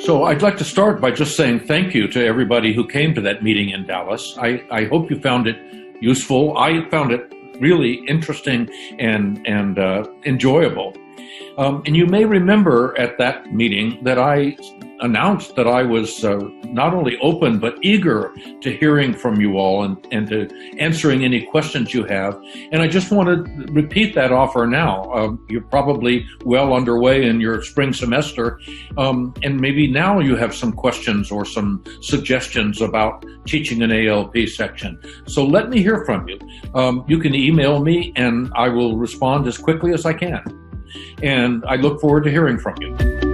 So I'd like to start by just saying thank you to everybody who came to that meeting in Dallas. I hope you found it useful. I found it really interesting and enjoyable. And you may remember at that meeting that I announced that I was not only open but eager to hearing from you all and to answering any questions you have. And I just want to repeat that offer now. You're probably well underway in your spring semester, and maybe now you have some questions or some suggestions about teaching an ALP section. So let me hear from you. You can email me and I will respond as quickly as I can. And I look forward to hearing from you.